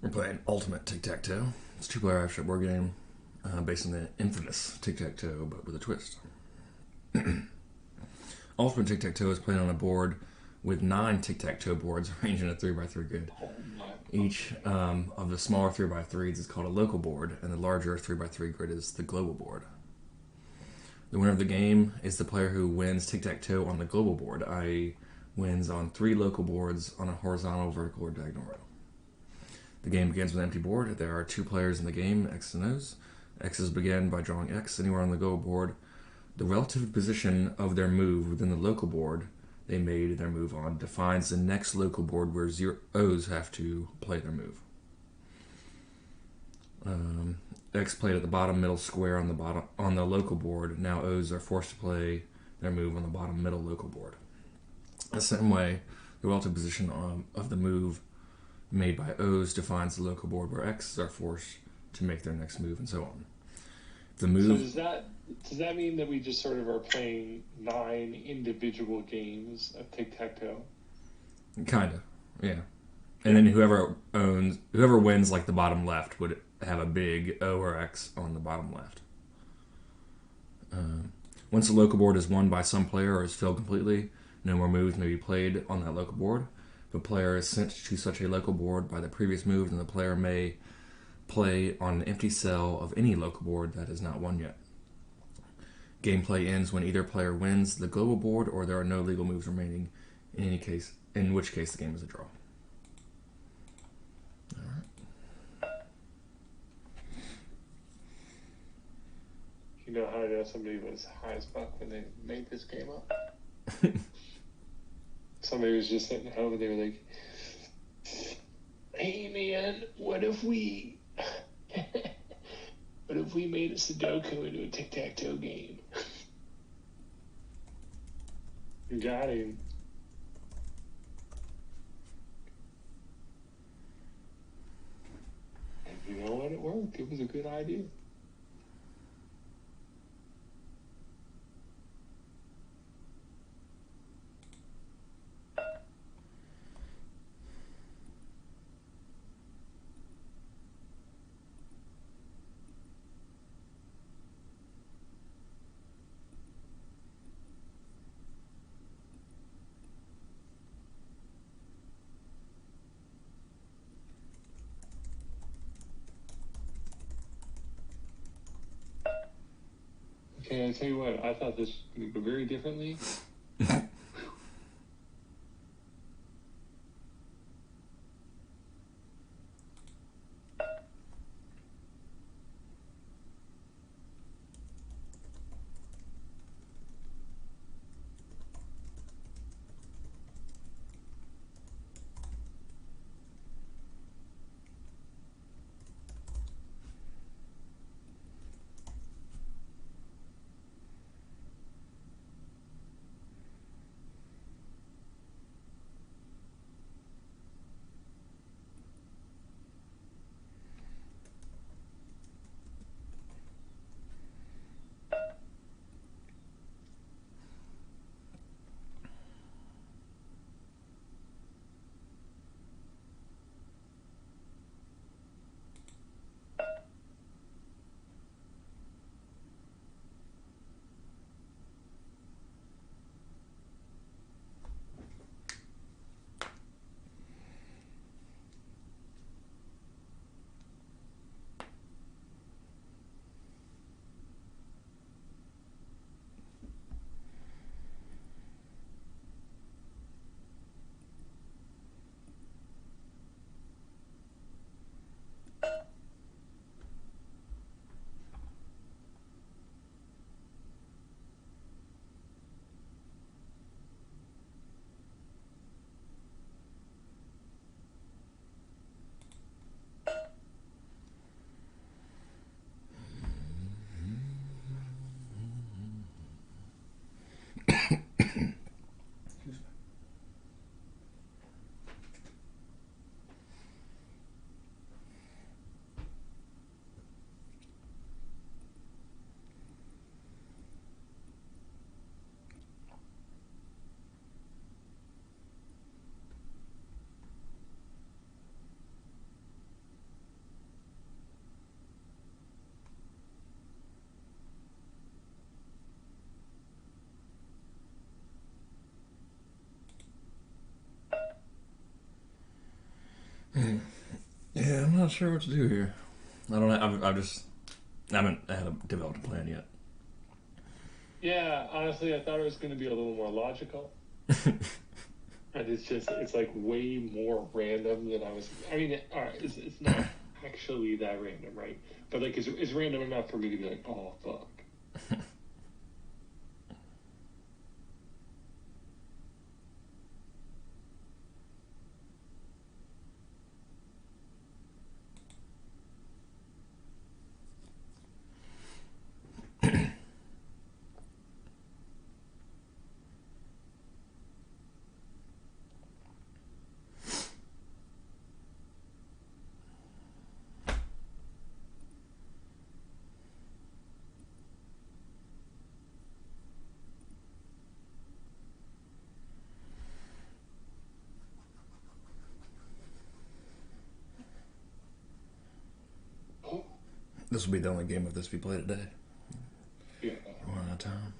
We're playing Ultimate Tic Tac Toe. It's a two-player action board game based on the infamous Tic Tac Toe, but with a twist. Ultimate Tic Tac Toe is played on a board with 9 Tic Tac Toe boards arranged in a 3x3 grid. Each of the smaller 3x3s is called a local board, and the larger 3x3 grid is the global board. The winner of the game is the player who wins Tic Tac Toe on the global board, i.e., wins on 3 local boards on a horizontal, vertical, or diagonal row. The game begins with an empty board. There are 2 players in the game, X and O's. X's begin by drawing X anywhere on the global board. The relative position of their move within the local board they made their move on defines the next local board where O's have to play their move. X played at the bottom middle square on the local board. Now O's are forced to play their move on the bottom middle local board. The same way, the relative position of the move made by O's defines the local board where X's are forced to make their next move, and so on. The move. So does that mean that we just sort of are playing 9 individual games of tic-tac-toe? Kinda, yeah. And then whoever wins like the bottom left would have a big O or X on the bottom left. Once the local board is won by some player or is filled completely, no more moves may be played on that local board. If a player is sent to such a local board by the previous move, then the player may play on an empty cell of any local board that is not won yet. Gameplay ends when either player wins the global board or there are no legal moves remaining, in which case the game is a draw. Alright. You know how I know somebody was high as fuck when they made this game up? Somebody was just sitting at home and they were like, "Hey man, what if we made a Sudoku into a tic-tac-toe game?" You got him. And you know what? It worked. It was a good idea. Okay, I tell you what, I thought this would go very differently. not sure what to do here. I don't. I haven't had a developed a plan yet. Yeah, honestly, I thought it was going to be a little more logical. And it's like way more random than I was. I mean, all right, it's not actually that random, right? But like, it's random enough for me to be like, oh, fuck. This will be the only game of this we play today. Yeah. We're running out of time.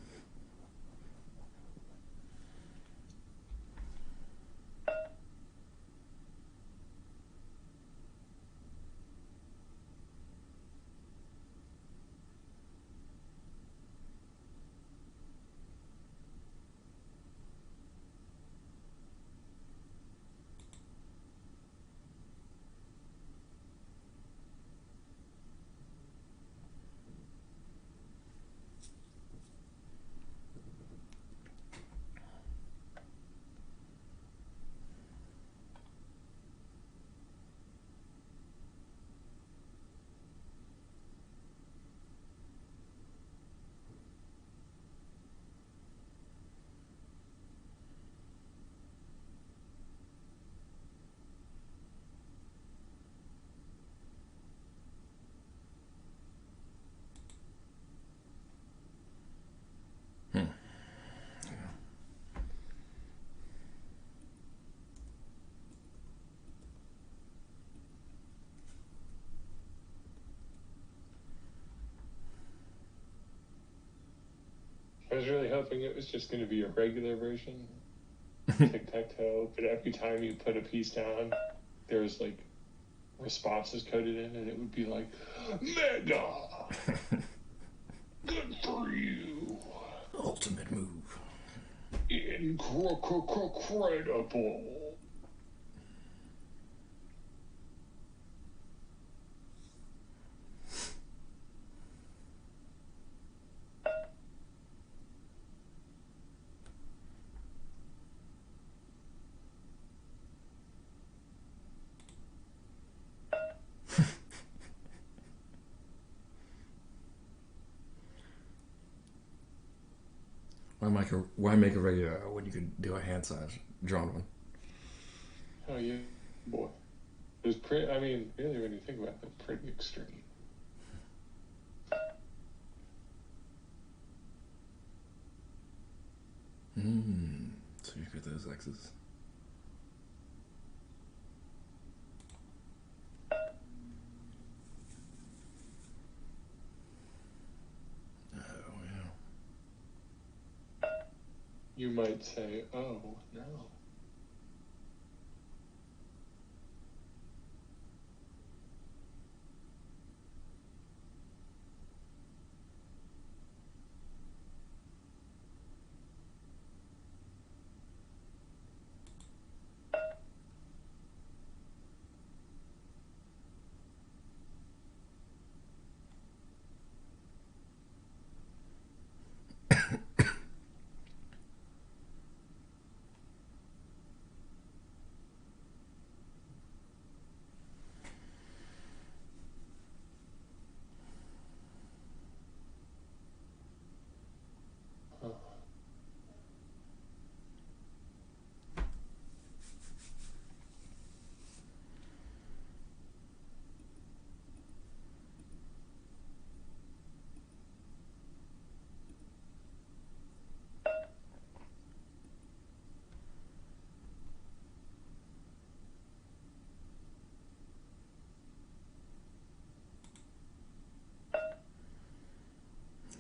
I was really hoping it was just going to be a regular version, Tic Tac Toe, but every time you put a piece down, there was like responses coded in, and it would be like, Mega! Good for you! Ultimate move. Incredible! Why make a regular when you could do a hand size drawn one? Oh, yeah, boy. It was pretty, I mean, really, when you think about it, pretty extreme. So you get those X's. Oh, yeah. You might say, oh, no.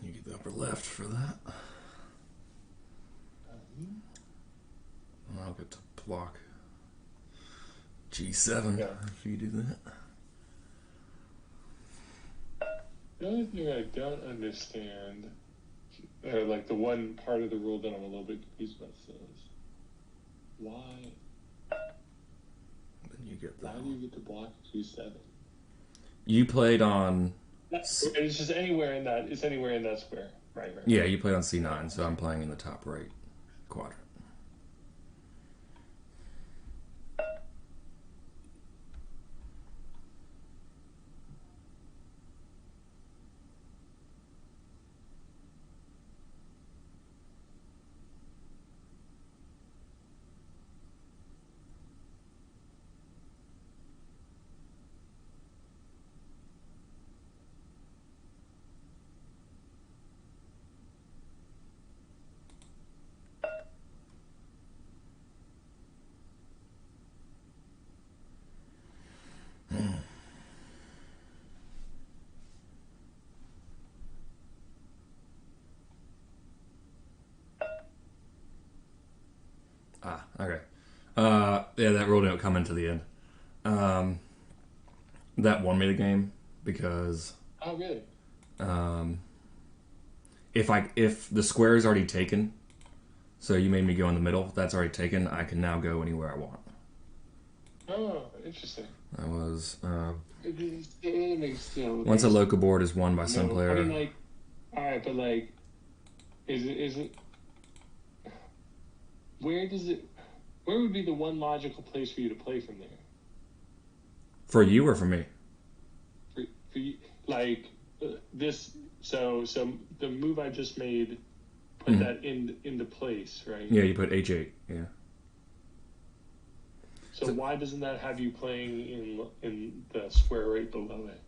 You get the upper left for that. And I'll get to block G7 Yeah. if you do that. The only thing I don't understand, or like the one part of the rule that I'm a little bit confused about, is why? Then you get Why do you get to block 2-7? You played on. It's just anywhere in that. It's anywhere in that square. Right. Yeah, you played on C9, so I'm playing in the top right quadrant. Okay. Yeah, that rule didn't come into the end. That won me the game because Oh, really? if the square is already taken, so you made me go in the middle. That's already taken. I can now go anywhere I want. Oh, interesting. That was It makes, once a local board is won by some player. I mean, like, all right, but like, is it? Where does it? Where would be the one logical place for you to play from there? For you or for me? For you, like this. So the move I just made, put that into place, right? Yeah, you put H8. Yeah. So why doesn't that have you playing in the square right below it?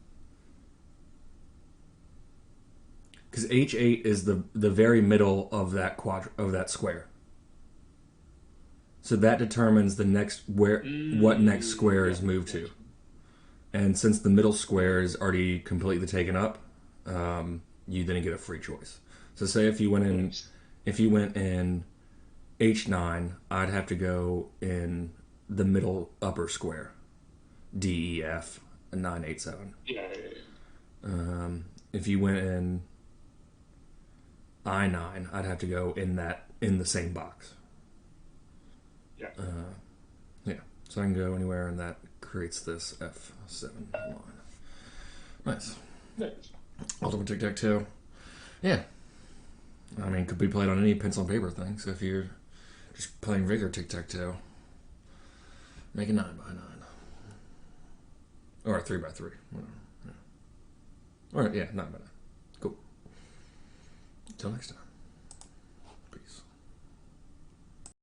Because H8 is the very middle of that that square. So that determines the next what next square is moved to. And since the middle square is already completely taken up, you then get a free choice. So say if you went in H9, I'd have to go in the middle upper square, D, E, F, and 9, 8, 7. Yeah. If you went in I9, I'd have to go in the same box. Yeah. Yeah. So I can go anywhere, and that creates this F7 line. Nice. Ultimate Tic Tac Toe. Yeah. I mean, could be played on any pencil and paper thing. So if you're just playing regular Tic Tac Toe, make a 9x9. Or a 3x3. Whatever. Yeah. Or, yeah, 9x9. Cool. Until next time.